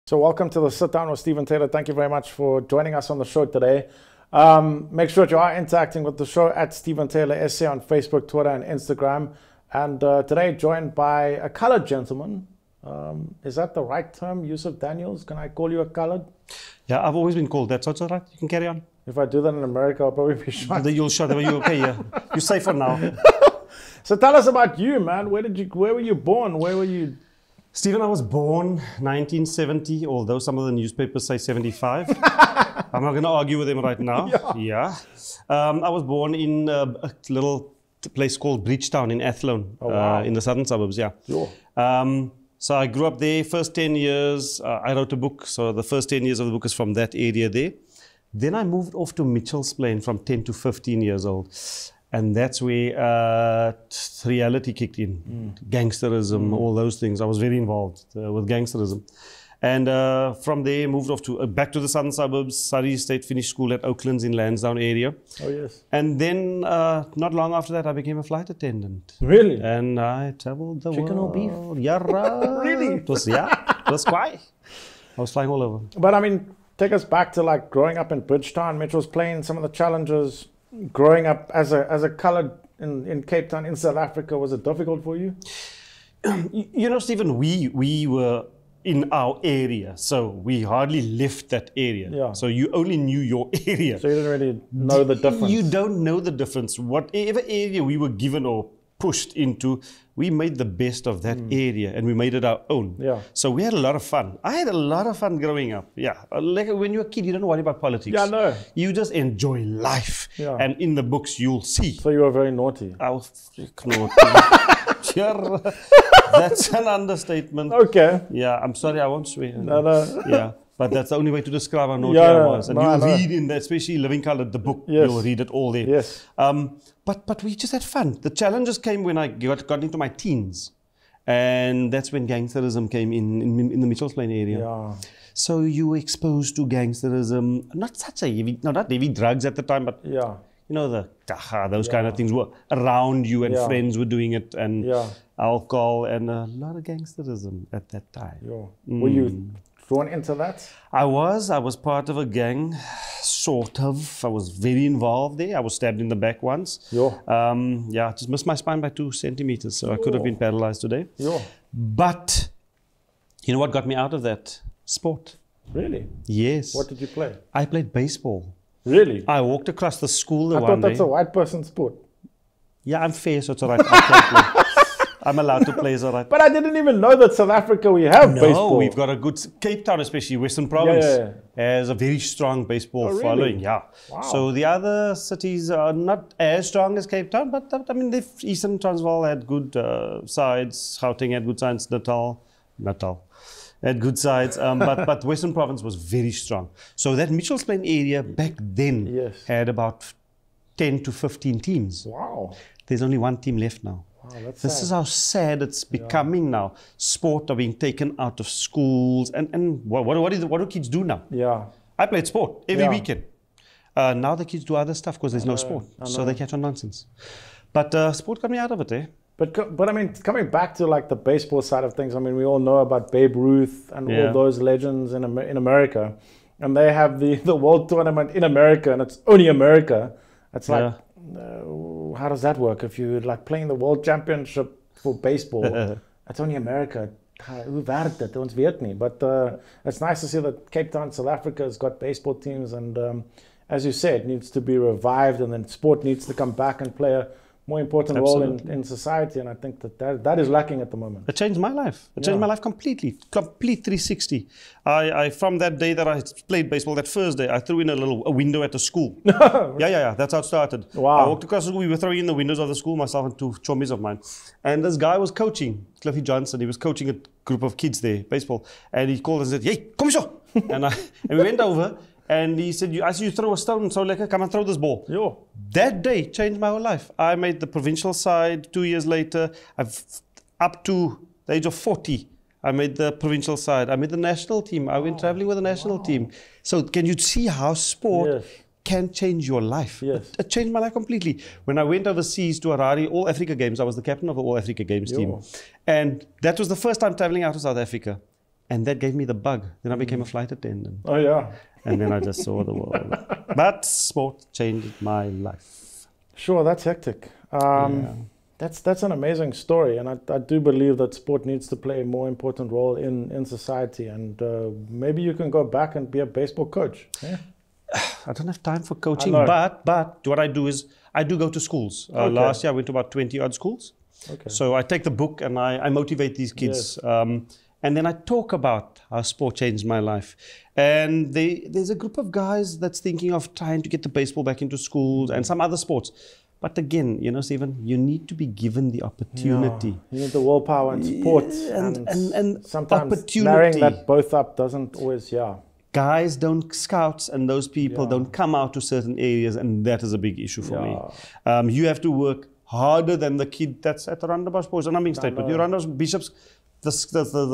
So welcome to the Sit Down with Stephen Taylor. Thank you very much for joining us on the show today. Make sure that you are interacting with the show at Stephen Taylor SA on Facebook, Twitter, and Instagram. And today joined by a colored gentleman. Is that the right term, Yusuf Daniels? Can I call you a colored? Yeah, I've always been called that, so it's all right. You can carry on. If I do that in America, I'll probably be shot. You'll shot. Are you okay? Yeah, you're safe for now. So tell us about you, man. Where were you born? Where were you? Stephen, I was born 1970, although some of the newspapers say 75. I'm not going to argue with them right now. Yeah. I was born in a little place called Bridgetown in Athlone, in the southern suburbs, yeah. Sure. So I grew up there. First 10 years, I wrote a book. So the first 10 years of the book is from that area there. Then I moved off to Mitchell's Plain from 10 to 15 years old. And that's where reality kicked in. Gangsterism, all those things. I was very involved with gangsterism. And from there, moved off to back to the southern suburbs, Surrey State, finished school at Oaklands in Lansdowne area. Oh, yes. And then, not long after that, I became a flight attendant. Really? And I traveled the world. Chicken or beef? Yeah, Really? It was quite. I was flying all over. But I mean, take us back to like growing up in Bridgetown, Mitchell's Plain, some of the challenges. Growing up as a colored in Cape Town, in South Africa, was it difficult for you? You know, Stephen, we were in our area, so we hardly left that area. Yeah. So you only knew your area. So you didn't really know the difference. You don't know the difference. Whatever area we were given or pushed into, we made the best of that area and we made it our own. Yeah. So we had a lot of fun. I had a lot of fun growing up. Yeah. Like when you're a kid, you don't worry about politics. Yeah, no. You just enjoy life. Yeah. And in the books, you'll see. So you were very naughty. I was naughty. Sure. That's an understatement. Okay. Yeah, I'm sorry, I won't swear. No. Yeah. But that's the only way to describe how naughty I was. And you'll read in that, especially Living Colored, the book, you'll read it all there. Yes. But we just had fun. The challenges came when I got into my teens. And that's when gangsterism came in the Mitchell's Plain area. Yeah. So you were exposed to gangsterism, not heavy drugs at the time, but you know, those kind of things were around you and friends were doing it and alcohol and a lot of gangsterism at that time. Were you drawn into that? I was part of a gang, sort of. I was very involved there. I was stabbed in the back once. Just missed my spine by 2 centimeters, so I could have been paralyzed today. But you know what got me out of that? Sport. Really? Yes. What did you play? I played baseball. Really? I walked across the school one day. I thought that's a white person sport. Yeah, I'm fair, so it's all right. I can play. I'm allowed to play, it's all right. But I didn't even know that South Africa, we have baseball. No, we've got a good, Cape Town especially, Western Province, has a very strong baseball following. Yeah. Wow. So the other cities are not as strong as Cape Town, but I mean, Eastern Transvaal had good sides, Gauteng had good sides, Natal had good sides, but Western Province was very strong. So that Mitchell's Plain area back then had about 10 to 15 teams. Wow. There's only one team left now. Wow, that's this is how sad it's becoming now. Sport are being taken out of schools, and what do kids do now? Yeah, I played sport every weekend. Now the kids do other stuff because there's no sport, so they catch on nonsense. But sport got me out of it, eh? But I mean, coming back to like the baseball side of things, I mean, we all know about Babe Ruth and all those legends in America, and they have the World Tournament in America, and it's only America. It's like. How does that work? If you're like playing the World Championship for baseball, it's only America. Hoe werkt dit? Ons weet nie. But it's nice to see that Cape Town, South Africa has got baseball teams, and as you said, it needs to be revived, and then sport needs to come back and play a more important role in society, and I think that is lacking at the moment. It changed my life. It changed my life completely. Complete 360. I from that day that I played baseball, that first day, I threw in a window at the school. Yeah. That's how it started. Wow. I walked across the school. We were throwing in the windows of the school, myself and 2 chommies of mine. And this guy was coaching, Cliffy Johnson. He was coaching a group of kids there, baseball. And he called and said, "Hey, kom hier so." and we went over. And he said, "I see you throw a stone, so lekker, come and throw this ball." That day changed my whole life. I made the provincial side 2 years later. Up to the age of 40, I made the provincial side. I made the national team. I went traveling with the national team. So can you see how sport can change your life? It changed my life completely. When I went overseas to Harare, All Africa Games, I was the captain of the All Africa Games team. And that was the first time traveling out of South Africa. And that gave me the bug. Then I became a flight attendant. Oh, yeah. And then I just saw the world. But sport changed my life. Sure, that's hectic. That's an amazing story. And I do believe that sport needs to play a more important role in society. And maybe you can go back and be a baseball coach. Yeah? I don't have time for coaching, but what I do is I do go to schools. Last year I went to about 20 odd schools. Okay. So I take the book and I motivate these kids. Yes. And then I talk about how sport changed my life. And there's a group of guys that's thinking of trying to get the baseball back into schools and some other sports. But again, you know, Stephen, you need to be given the opportunity. Yeah, you need the willpower and support. And sometimes marrying that both up doesn't always, Guys don't, scouts and those people don't come out to certain areas, and that is a big issue for me. You have to work harder than the kid that's at the Rondebosch Boys. And I'm being straight, but the Rondebosch Bishops, the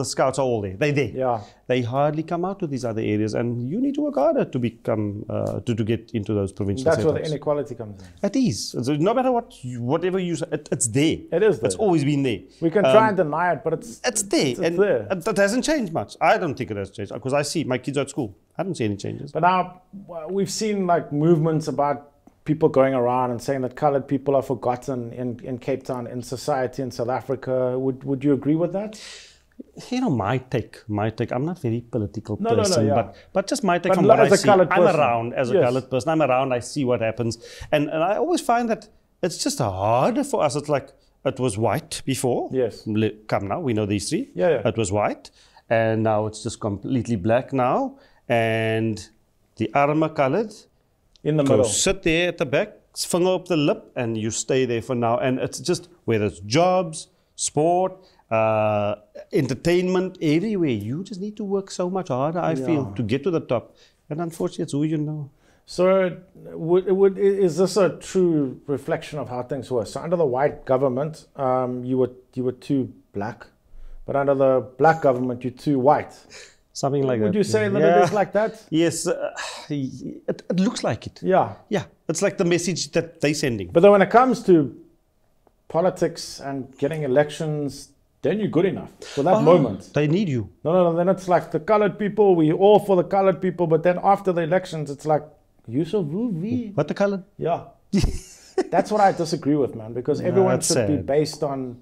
scouts are all there. They're there. Yeah. They hardly come out to these other areas, and you need to work harder to become to get into those provincial That's setups. where the inequality comes in. It is. So no matter whatever you say, it's there. It is there. It's always been there. We can try and deny it, but it's there. It's there. That hasn't changed much. I don't think it has changed, because I see my kids are at school. I don't see any changes. But now we've seen like movements about people going around and saying that colored people are forgotten in Cape Town, in society in South Africa. Would you agree with that? You know, my take. I'm not very political person, but just my take from what I see. I'm around as a colored person. I'm around, I see what happens. And I always find that it's just harder for us. It's like, it was white before. Yes. Come now, we know these three. It was white. And now it's just completely black now. And the armor colored. In the middle. Sit there at the back, finger up the lip, and you stay there for now. And it's just, whether it's jobs, sport, entertainment, everywhere. You just need to work so much harder, I feel, to get to the top. And unfortunately, it's who you know. So is this a true reflection of how things were? So under the white government, you were too black, but under the black government, you're too white. Something like that. Would you say that it is like that? Yes, it looks like it. Yeah. Yeah, it's like the message that they're sending. But then when it comes to politics and getting elections, then you're good enough for that moment. They need you. No, then it's like the colored people, we all for the colored people, but then after the elections, it's like, Yusuf, what the colored? Yeah. That's what I disagree with, man, because everyone should be based on,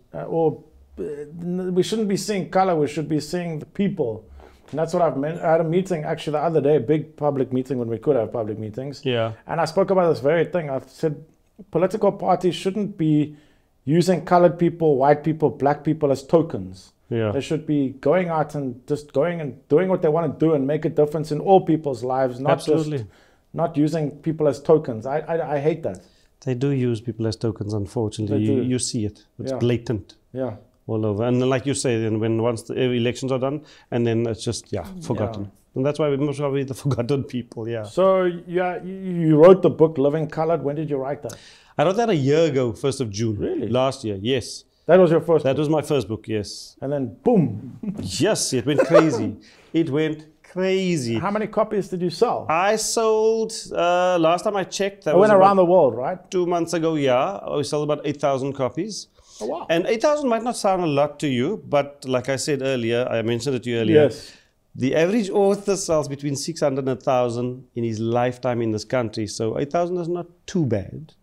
we shouldn't be seeing color, we should be seeing the people. And that's what I had a meeting actually the other day, a big public meeting when we could have public meetings. Yeah. And I spoke about this very thing. I said political parties shouldn't be using colored people, white people, black people as tokens. Yeah. They should be going out and just going and doing what they want to do and make a difference in all people's lives, not using people as tokens. I hate that. They do use people as tokens, unfortunately. You see it. It's blatant. Yeah. All over. And like you say, then once the elections are done, and then it's just, forgotten. Yeah. And that's why we're most probably the forgotten people, So, you wrote the book, Living Colored. When did you write that? I wrote that a year ago, 1st of June. Really? Last year, yes. That was your first book? That was my first book, yes. And then, boom. Yes, it went crazy. It went crazy. How many copies did you sell? I sold, last time I checked, I went around the world, right? 2 months ago, we sold about 8,000 copies. Oh, wow. And 8,000 might not sound a lot to you, but like I said earlier, I mentioned it to you earlier. Yes. The average author sells between 600 and 1,000 in his lifetime in this country. So 8,000 is not too bad.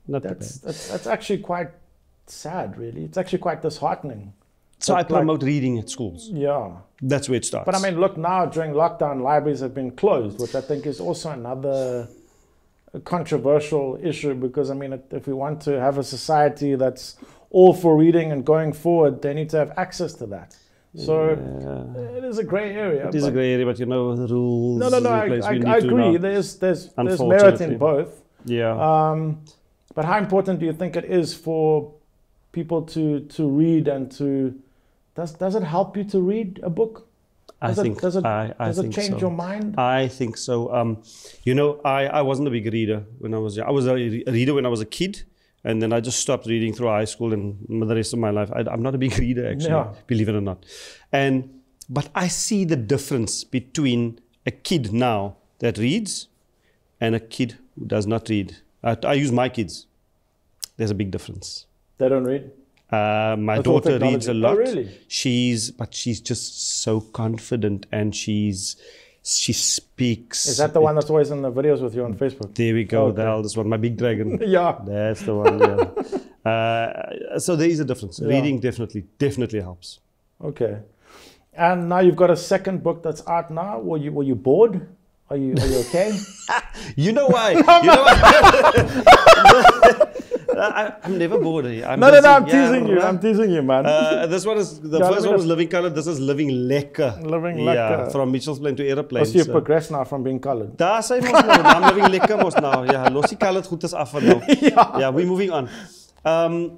That's actually quite sad, really. It's actually quite disheartening. So I promote reading at schools. Yeah. That's where it starts. But I mean, look, now during lockdown, libraries have been closed, which I think is also another controversial issue, because I mean, if we want to have a society that's all for reading and going forward, they need to have access to that. So it is a grey area. It is a grey area, but you know the rules. No, I agree. There's merit in both. Yeah. But how important do you think it is for people to read and to does it help you to read a book? Does it change your mind? I think so. You know, I wasn't a big reader when I was young. I was a reader when I was a kid. And then I just stopped reading through high school and the rest of my life. I'm not a big reader, actually, believe it or not. But I see the difference between a kid now that reads and a kid who does not read. I use my kids. There's a big difference. They don't read? My daughter reads a lot. Oh, really? But she's just so confident, and she speaks. Is that the one that's always in the videos with you on Facebook? There we go, the eldest one, my big dragon. Yeah. That's the one, yeah. So there is a difference. Yeah. Reading definitely helps. Okay. And now you've got a second book that's out now. Were you bored? Are you okay? You know why? You know why? I'm never bored. No, I'm teasing you. I'm teasing you, man. This one is the first one was Living Colored. This is Living Lekker. Living Lekker. Yeah, from Mitchell's Plain to Aeroplane. So you've progressed now from being colored. Daar sê mos nou, I'm Living Lekker mos now. Yeah, losie colored goed is af van nou. Yeah, we're moving on.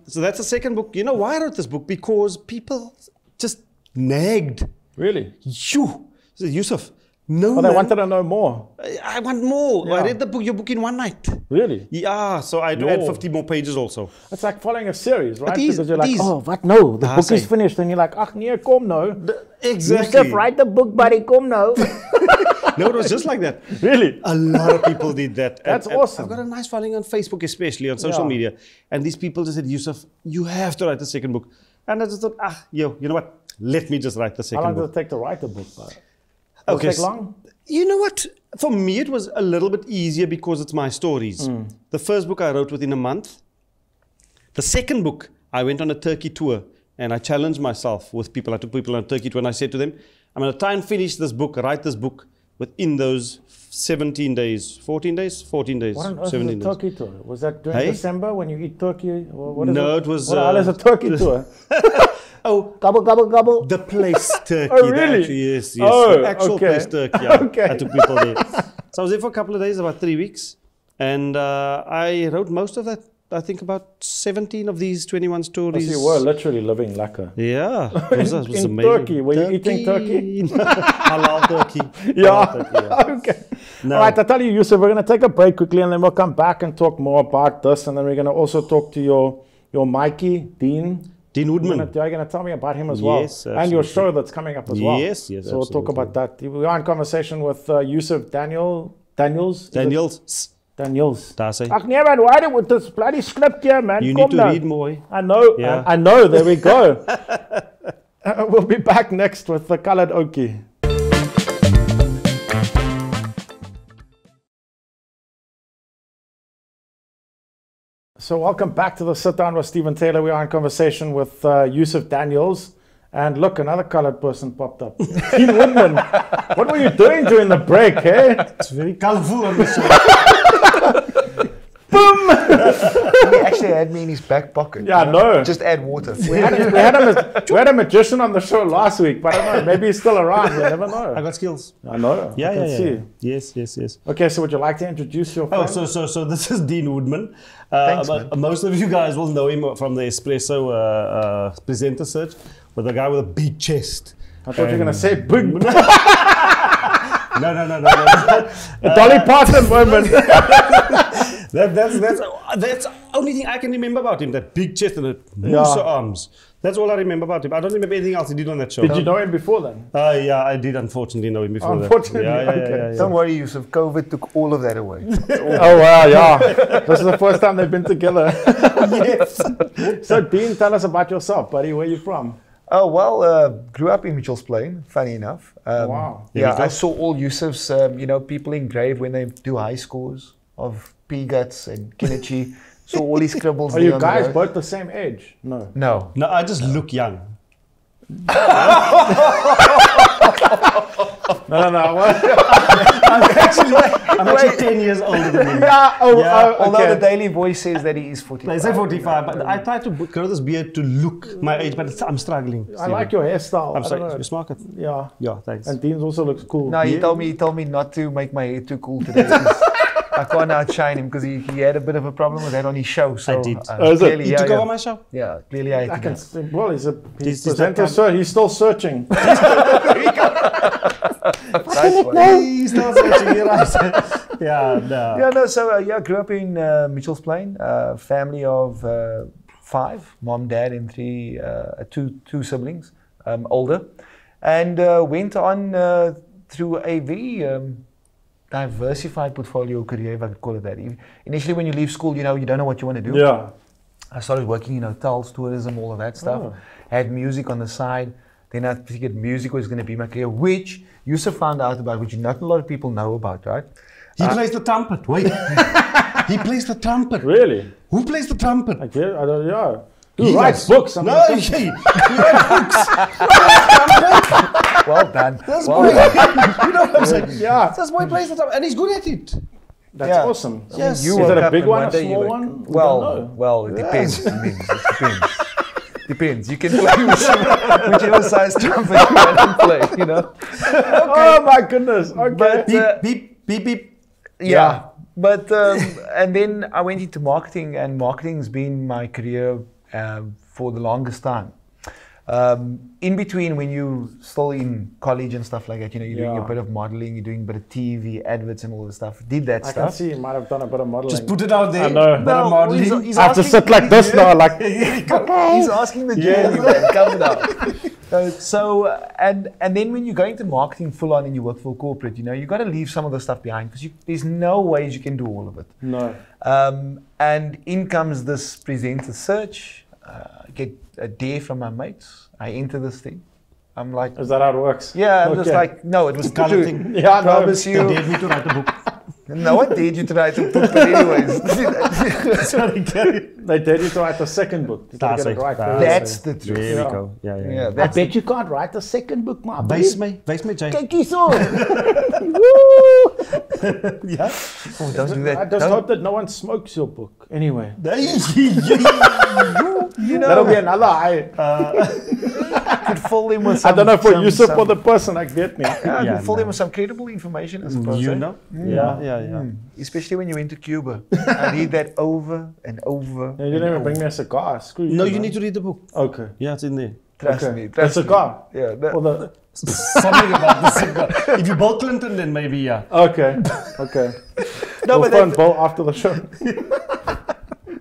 So that's the second book. You know why I wrote this book? Because people just nagged. Really? Yusuf. No, they wanted to know more. I want more. Yeah. I read your book in one night. Really? Yeah, so I had to add 50 more pages also. It's like following a series, right? Because you're like, oh, what? No, the book is finished. And you're like, ach, nee, kom nou. Exactly. Yusuf, write the book, buddy, kom nou. No, it was just like that. Really? A lot of people did that. That's awesome. I've got a nice following on Facebook, especially on social media. And these people just said, Yusuf, you have to write the second book. And I just thought, you know what? Let me just write the second book. How long does it take to write a book? Okay. Does it take long? You know what? For me, it was a little bit easier because it's my stories. The first book I wrote within a month. The second book, I went on a Turkey tour and I challenged myself with people. I took people on a Turkey tour and I said to them, I'm going to try and finish this book, write this book within those 17 days, 14 days, 14 days, what on earth 17 is a Turkey tour? Was that during December when you eat turkey? What is it was... What the hell is a Turkey tour? Oh, gobble, gobble, gobble. The place Turkey. Oh, really? Yes. Oh, the actual place Turkey. Yeah. I took people there. So I was there for a couple of days, about 3 weeks. And I wrote most of that. I think about 17 of these 21 stories. So you were literally living lekker. Yeah. It was in amazing. Turkey. Were you eating turkey? Halal turkey. Yeah. Halal turkey, yeah. Okay. No. All right, I tell you, Yusuf, we're going to take a break quickly and then we'll come back and talk more about this. And then we're going to also talk to your Mikey, Deen Woodman. You're going to tell me about him as well. Yes, and your show that's coming up as well. Yes, so we'll talk about that. We are in conversation with Yusuf Daniels. Daar sê. Ach nee man, why with this bloody script here, man? You need to read more. I know, I know, there we go. We'll be back next with the Colored Okie. So welcome back to the Sit Down with Stephen Taylor. We are in conversation with Yusuf Daniels. And look, another colored person popped up. Deen Woodman. What were you doing during the break, eh? It's very colorful on the show. Boom! He actually had me in his back pocket. Yeah, I know. Just add water. We had a magician on the show last week, but I don't know, maybe he's still around. You never know. I got skills. I know. Yeah, I can see. Yes. Okay, so would you like to introduce your friend? So this is Deen Woodman. Thanks, man. Most of you guys will know him from the Espresso presenter search, with a guy with a big chest. I thought you were going to say big. No. Dolly Parton moment. That's the only thing I can remember about him, that big chest and the moose arms. That's all I remember about him. I don't remember anything else he did on that show. Did you know him before then? Yeah, I did unfortunately know him before Unfortunately, that. okay. Don't worry, Yusuf, COVID took all of that away. Oh wow, yeah. This is the first time they've been together. Yes. So Deen, tell us about yourself, buddy. Where are you from? Oh, well, grew up in Mitchell's Plain, funny enough. Wow. Yeah, I saw all Yusuf's, people engrave when they do high scores of P-Guts and Kinichi. Saw all his scribbles. Are you guys both the same age? No. No. No, I just look young. No. I'm actually 10 years older than him. Although the Daily Voice says that he is 45. They say 45, but I try to grow this beard to look my age, but I'm struggling. I like your hairstyle. I'm sorry, you smart it. Yeah. Yeah, thanks. And Deen's also looks cool. No, he told me not to make my hair too cool today. I can't outshine him because he had a bit of a problem with that on his show. So I did. Clearly, You took over my show? Yeah, clearly I had to go. Well, he's presenter, so he's still searching. Nice one. He's still searching, you're right. Grew up in Mitchell's Plain, family of 5, mom, dad, and two siblings, older, and went on through a very diversified portfolio career, if I could call it that. Initially, when you leave school, you don't know what you want to do. Yeah. I started working in hotels, tourism, all of that stuff. Oh. Had music on the side. Then I figured music was going to be my career, which Yusuf found out about, which not a lot of people know about, right? He plays the trumpet. Wait. He plays the trumpet. Really? Who plays the trumpet? I don't know. He Who writes does. books? No, he writes books. Well done. That's Well boy. done. You know what I'm saying? Yeah. This boy plays the trumpet, and he's good at it. That's Yeah. awesome. Yes. You Is woke it a up big and one, a day you small were- one? We don't know. Well, it depends. I mean, it depends. Depends. You can play whichever size trumpet you want to play, you know. Oh my goodness. Okay. But, Beep, beep, beep, beep. yeah. But and then I went into marketing, and marketing's been my career for the longest time. In between, when you still in college and stuff like that, you know, you're doing a Yeah. bit of modeling, you're doing a bit of TV, adverts, and all this stuff. Did that I can stuff. see you might have done a bit of modeling. Just put it out there. I know. Bit of modeling. he's I have to asking- sit like this now, like. He's asking the journey, man. Come it out. So, and then when you go into marketing full on and you work for a corporate, you know, you got to leave some of the stuff behind because there's no ways you can do all of it. No. And in comes this presenter search. I get a dare from my mates. I enter this thing. I'm like, Is that how it works? yeah, I'm just Okay. like, no, it was Colour true. thing. Yeah, I know. Promise They you. dared me to write a book. No one dared you to write a book, but anyways. Sorry, carry. They did you to write the second book. Did you get it right? That's the truth. There Yeah. we go. Yeah, yeah. Yeah, I that's bet you can't write the second book, my Wees my, Jay. Kijk hier zo. Yeah. oh, don't do that. I just Don't- hope that no one smokes your book. Anyway. you know, That'll be another eye. could fill them with I some, don't know for some- Yusuf some- or the person, I get me. Yeah, Yeah, could fill them no. with some credible information, I suppose. You eh? know? Yeah. Yeah. Especially when you went to Cuba. I read that over and over. You didn't even bring me a cigar. Screw No, you man. need to read the book. Okay. Yeah, it's in there. Trust Okay. me. The Trust me. cigar. Yeah. That, Or the. Something about the cigar. If you Bill Clinton, then maybe, yeah. Okay. Okay. no, We'll but phone that, Bill after the show.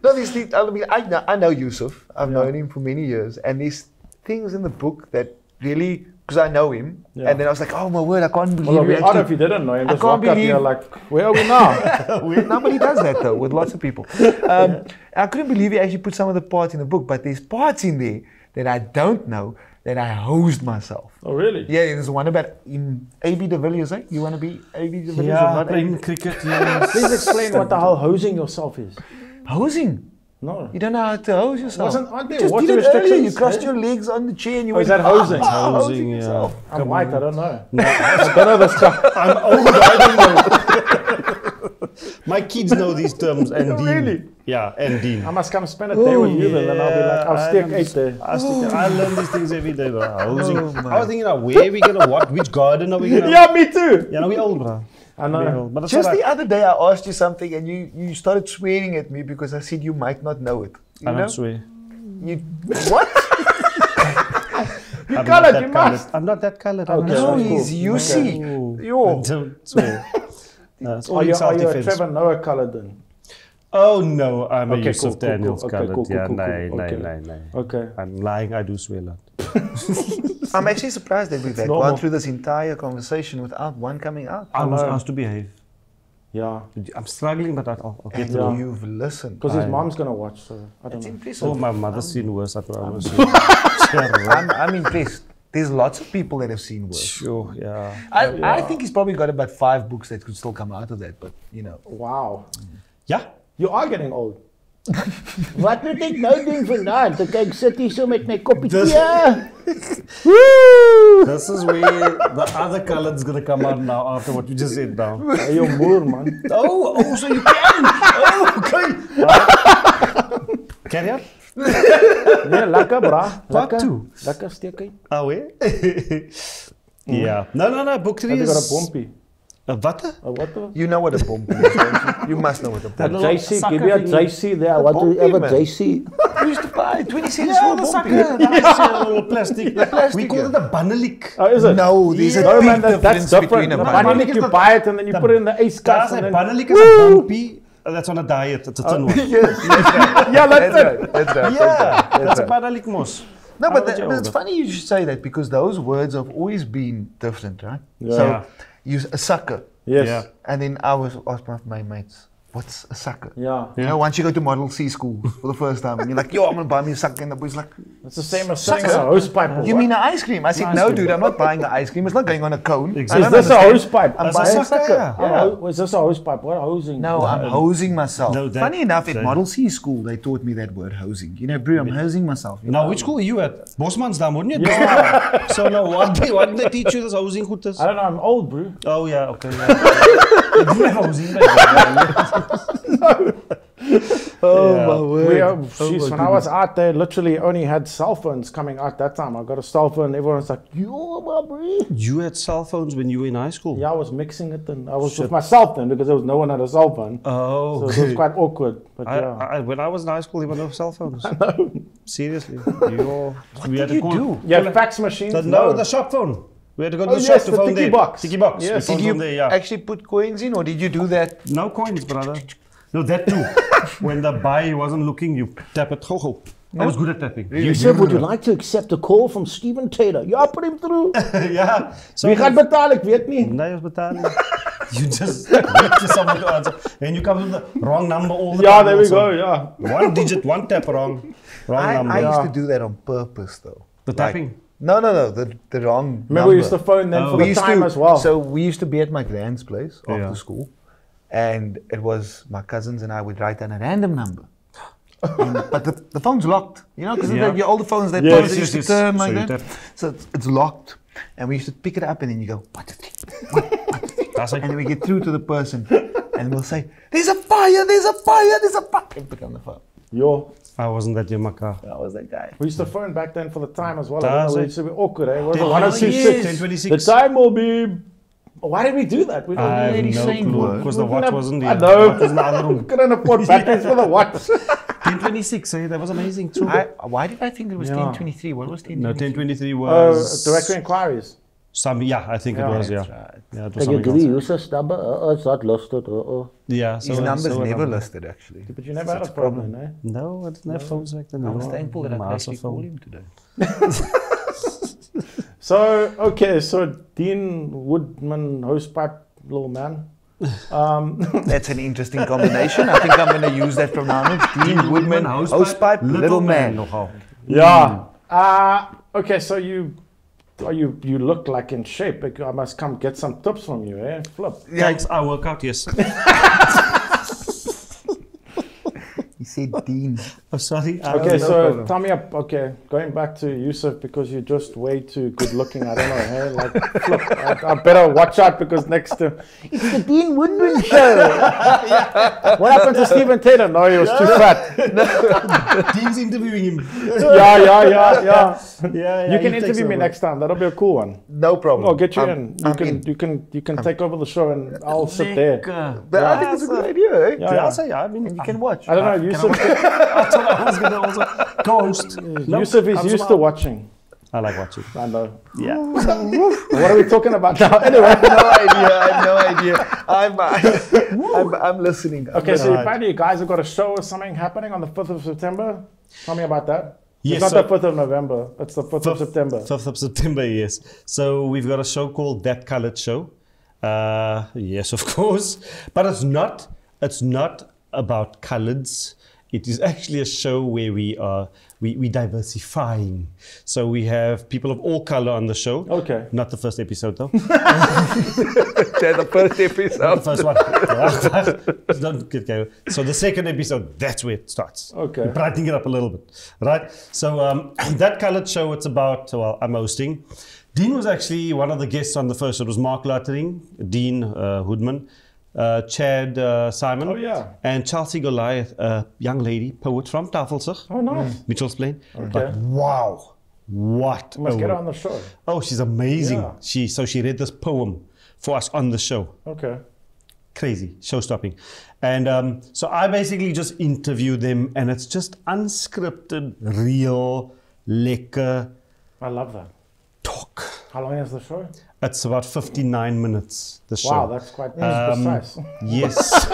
no, these things, I mean, I know Yusuf. I've Yeah. known him for many years, and there's things in the book that really, because I know him, Yeah. and then I was like, oh my word, I can't believe Well, it'll you be odd if actually. you didn't know him. I Just can't walk up believe- here like, where are we now? Nobody does that though, with lots of people. I couldn't believe he actually put some of the parts in the book, but there's parts in there that I don't know that I hosed myself. Oh, really? Yeah, there's one about in A.B. de Villiers, eh? You want to be A.B. de Villiers or Yeah, not? playing A.B.? cricket, yes. Please explain what the hell hosing yourself is. Hosing. No. You don't know how to hose yourself. Aren't there You just water did it earlier. You restrictions? crossed your legs on the chair and you Oh, is went, that hosing? hosing yeah. yourself. I'm white, I don't know. I don't know this stuff. I'm old, I don't know. My kids know these terms, and Dean. Really? Yeah, and Dean. I must come spend a day with you then, and I'll be like, I'll stick 8 there. I learn these things every day, bro. Housing. Oh, man. I was thinking, where are we gonna what? Which garden are we gonna? Yeah, me too. Yeah, no, we old, bro. I We know. old. But it's Just all the right. other day, I asked you something and you started swearing at me because I said you might not know it. You I know? don't swear. You, what? You I'm colored, not you that must. I'm not that colored. Okay, No, that's he's cool. you see. No, I Yo. don't swear. It's all Are in you a self-defense. Trevor Noah colored then? Oh no, I'm a Okay, Yusuf cool, cool, Daniels cool. Okay, colored. cool, cool, Yeah, cool, no, cool. Okay. no. Okay. I'm lying. I do swear a lot. I'm actually surprised that we've normal. gone through this entire conversation without one coming out. I was know. asked to behave. Yeah. I'm struggling, but I'll get And through. you've listened. Because his I- mom's going to watch, so I don't It's know. impressive. Oh, my mother's seen worse. I promise you. I'm impressed. There's lots of people that have seen worse. Sure, yeah. I think he's probably got about 5 books that could still come out of that, but you know. Wow. Yeah. You are getting old. Wat moet ek nou doen vanaand? Ek kyk sit hier so met my koppie Dis- tee. This is where the other colour's gonna come out now after what you just said now. Hey, you're moer, man. Oh, so you can. Oh, okay. Carry on. Nee, lekker, bra. Part Lekker. two. Lekker steek uit. Oh, eh? Yeah. No. Book 3 Have you is... got a bumpy? Wat? What the? You know what a bump is, don't you? You must know what a That bump little JC, sucker give me a thing. JC there. What do you bumpy, ever man. JC? is. We used to buy 20 cents Yeah, for a the bumpy. sucker. That's a little plastic. plastic, We call yeah. it a bannelik. Oh, is it? No, there's Yeah. a No, big man, that's difference different. between a The bunny. bannelik, you buy it and then you put it in the ice That's cup. a and then- bannelik is a bumpy. That's on a diet. It's a thin one. Yes, that's right. Yeah, that's That's it. right. That's right. Yeah, That's that's a right. bannelik mos. No, How but, would you but it's order? funny you should say that because those words have always been different, right? Yeah. So, Yeah. you a sucker, Yes. Yeah. and then I was asked by my mates, what's a sucker? Yeah. You know, once you go to Model C school for the first time, and you're like, yo, I'm gonna buy me a sucker, and the boy's like, It's the same as saying a hose pipe. or you what? mean an ice cream? I said, no, dude, I'm not buying an ice cream. It's not going on a cone. Exactly. Is I don't this a understand. hose pipe? I'm That's a buying a sucker. sucker. Yeah. Is this a hose pipe? What hosing? No, I'm hosing myself. No, that- Funny enough, at that- Model C school, they taught me that word, hosing. You know, bro, I'm hosing myself. You Now, know? which school are you at? Bosmansdam, wouldn't you? Yeah. So, no, what did they teach you this housing goodness? I don't know. I'm old, bro. Oh, yeah, okay. Yeah. You do have housing, Oh, Yeah. my word. Jeez, when I was out there, literally only had cell phones coming out that time. I got a cell phone. Everyone's like, yo, my bro. You had cell phones when you were in high school? Yeah, I was mixing it and I was with myself then because there was no one had a cell phone. Oh, So it was quite awkward. But yeah. when I was in high school, there were no cell phones. No. Seriously. We had did you call- do? Yeah, fax machines. No, the shop phone. We had to go to Oh, the yes, shop to the phone Tiki there. box. Tiki box. Yes. We Did phoned you from there, yeah. actually put coins in, or did you do that? No coins, brother. No, that too. When the buyer wasn't looking, you tap it. Ho, ho. I was good at tapping. Yusuf, would you like to accept a call from Steven Taylor? Ja, put him through. Yeah. So Wie gaat betalen? Ik weet niet. Nee, ons betaling. You just wait for someone to answer. And you come with the wrong number all the Yeah, time. there we also. go. Yeah. One digit, one tap wrong. Wrong number. I used Yeah. to do that on purpose, though. The tapping. No, the wrong Remember, number. we used to phone then for We the used time to, as well. So we used to be at my grand's place after Yeah. school, and it was my cousins and I would write down a random number. But the phone's locked, you know, because Yeah. your older phones, they Yes, phones used to yes. turn So like you that. tap. So it's locked, and we used to pick it up, and then you go, what the thing? That's like, And then we get through to the person, and we'll say, there's a fire, there's a fire, there's a fire. And pick up the phone. Yo, I wasn't that Yamaka. That was that guy. we used to phone back then for the time as well. Does I don't know, it? it used to be awkward, eh? Was it 10, 126? 1026. The time will be. Why did we do that? We don't I have really no saying clue. words. Because the We watch didn't have- wasn't I here. know. The watch was in the other We room. couldn't afford batteries for the watch. 1026, eh? That was amazing too. Why did I think it was Yeah. 1023? What was 1023? No, 1023 was... Directory inquiries. Some, yeah, I think Yeah. it was, yeah. That's right. Yeah, it was Kijk, jy something drie else. Yusuf stabbe, it's not listed. Yeah, so His number's so never listed, actually. But you never had a problem, eh? No, I didn't have phones back then. I was No. thankful that I could Master actually call phone. him today. So, okay, so Deen Woodman, hosepipe, little man. That's an interesting combination. I think I'm going to use that from now on. Deen Woodman, hosepipe, little man. Nogal. Yeah. Okay, so you look like in shape. Like, I must come get some tips from you, eh? Flip. Thanks, I work out, yes. He said Dean. Oh, sorry. Okay, no so problem. tell me up. Okay, going back to Yusuf because you're just way too good looking. I don't know, hey? Like, flip. I better watch out because next to. It's the Deen Woodman show. What happened to Steven Taylor? No, he was too fat. Dean's interviewing him. Yeah. Yeah, You can interview me next time. That'll be a cool one. No problem. I'll get you I'm- in. I'm in. You can take over the show and I'll sit there. But I think it's a good idea, eh? Yeah, Yeah, so, yeah, I mean, And you can watch. I don't know, Yusuf. That's what I was going to also co-host. No, Yusuf is I'm used to smart. watching. I like watching. I know. Yeah. What are we talking about now? Anyway. I have no idea. I'm listening. Okay, so apparently you guys have got a show or something happening on the 5th of September. Tell me about that. Yes, It's so- not the 5th of November. It's the 5th of September. 5th of September, yes. So we've got a show called That Colored Show. Yes, of course. But it's not about coloreds. It is actually a show where we diversifying. So we have people of all color on the show. Okay. Not the first episode though. That's the first episode. The first one. Don't get carried. So the second episode, that's where it starts. Okay. We're brightening it up a little bit, right? So That Colored Show, it's about, well, I'm hosting. Deen was actually one of the guests on the first. It was Mark Luttering, Deen Woodman, Chad Simon, Oh, yeah. and Chelsea Goliath, a young lady, poet from Tafelsig, Oh, nice. Mitchell's Plain. Okay. But wow, what? Must a get her wo- on the show. Oh, she's amazing. Yeah. She read this poem for us on the show. Okay. Crazy, show-stopping. And so I basically just interview them, and it's just unscripted, real, lekker I love that. talk. How long is the show? It's about 59 minutes, the show. Wow, that's quite precise. Yes,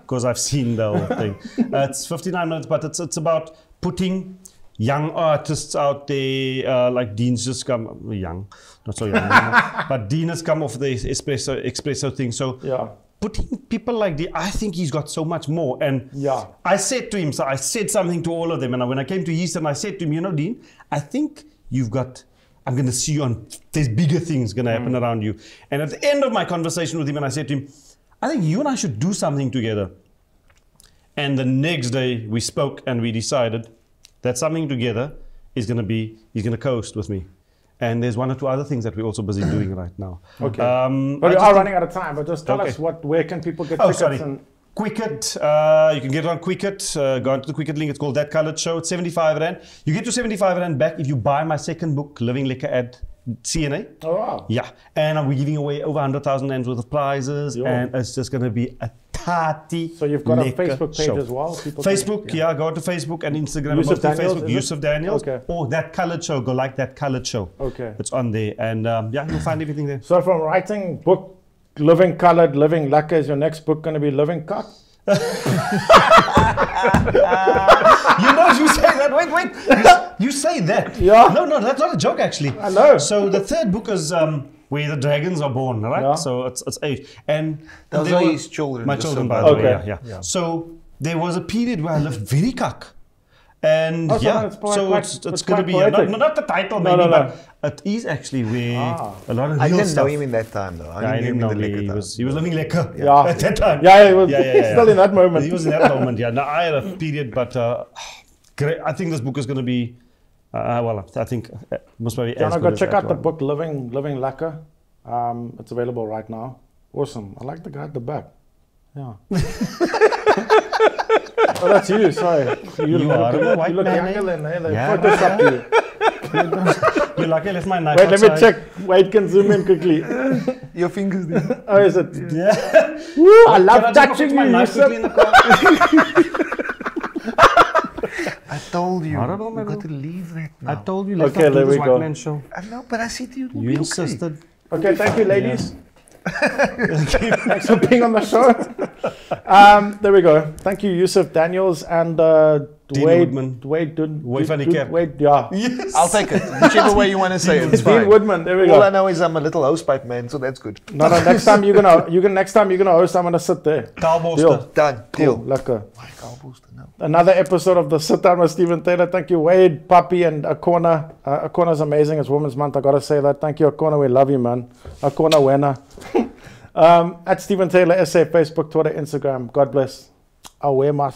because I've seen the whole thing. It's 59 minutes, but it's about putting young artists out there, like Deen's just come, young, not so young, but Deen has come off the espresso thing. So Yeah. putting people like Deen, I think he's got so much more. And Yeah. I said to him, so I said something to all of them. And when I came to Eastern, I said to him, you know, Deen, I think you've got, I'm going to see you on, there's bigger things going to happen around you. And at the end of my conversation with him, and I said to him, I think you and I should do something together. And the next day we spoke and we decided that something together is going to be, he's going to co-host with me. And there's one or two other things that we're also busy doing right now. Okay. But we are running out of time, but just tell us where can people get tickets? Sorry. And Quicket, you can get it on Quicket. Go onto the Quicket link. It's called That Coloured Show. It's 75 Rand. You get your 75 Rand back if you buy my second book, Living Liquor at CNA. Oh, wow. Yeah. And we're giving away over 100,000 Rand worth of prizes. Yo. And it's just going to be a party. So you've got a liquor Facebook page show. as well? People Facebook, yeah. Go to Facebook and Instagram. Yusuf Mostly Daniels, Facebook, is it? Yusuf Daniels. Okay. Or That Coloured Show. Go like That Coloured Show. Okay. It's on there. And yeah, you'll find everything there. So from writing book, Living Coloured, Living Lekker, is your next book going to be Living Cock? You know, you say that. Wait. You say that. Yeah. No, that's not a joke, actually. I know. So the third book is where the dragons are born, right? Yeah. So it's age. And Those there are were- his children. My just children, so by by the the way. Okay. Yeah. So there was a period where I lived very cuck. And Oh, so yeah, it's quite- so quite- it's it's going to quite be poetic. not the title, No, maybe, no. but it is actually where a lot of I real didn't stuff. know him in that time, though. Yeah, I knew didn't him know in the me. liquor He time. was living lekker Yeah. at that time. Yeah, he was Yeah. still in that moment. He was in that moment, yeah. Now I had a period, but great. I think this book is going to be, well, I think most probably as Jana, good go as check that out the one. book Living Lekker. It's available right now. Awesome. I like the guy at the back. Yeah. Oh, that's you. Sorry. You are a white you look man, younger than they Yeah. photoshopped you. You're lucky I left my knife Wait, let me outside. check. Wait, can zoom in quickly. Your fingers there. Oh, is it? Yeah. Woo, I Can love I just go touching put my you, knife quickly in Yusuf. the car? I told you. I don't know, You man. got to leave that I now. told you, let's Okay, not do there this we white go. man show. I know, but I said to you, it will You be okay. insisted. Okay, thank you, ladies. Thanks for being on the show. There we go. Thank you, Yusuf Daniels and Deen Woodman. Wade van die Kerk. Wade, yeah. Yes. I'll take it. Whichever way you want to say it, it's Deen fine. Woodman. There we All I go. know is I'm a little hosepipe man, so that's good. No, next time you're gonna host. I'm gonna sit there. Kaalbooster. Deal. Done. Cool. Deal. Lekker. My car booster, no. Another episode of the Sit Down with Stephen Taylor. Thank you, Wade, Papi, and Akona. Akona's amazing. It's Women's Month. I gotta say that. Thank you, Akona. We love you, man. Akona Wena. At Stephen Taylor SA, Facebook, Twitter, Instagram. God bless. I'll wear my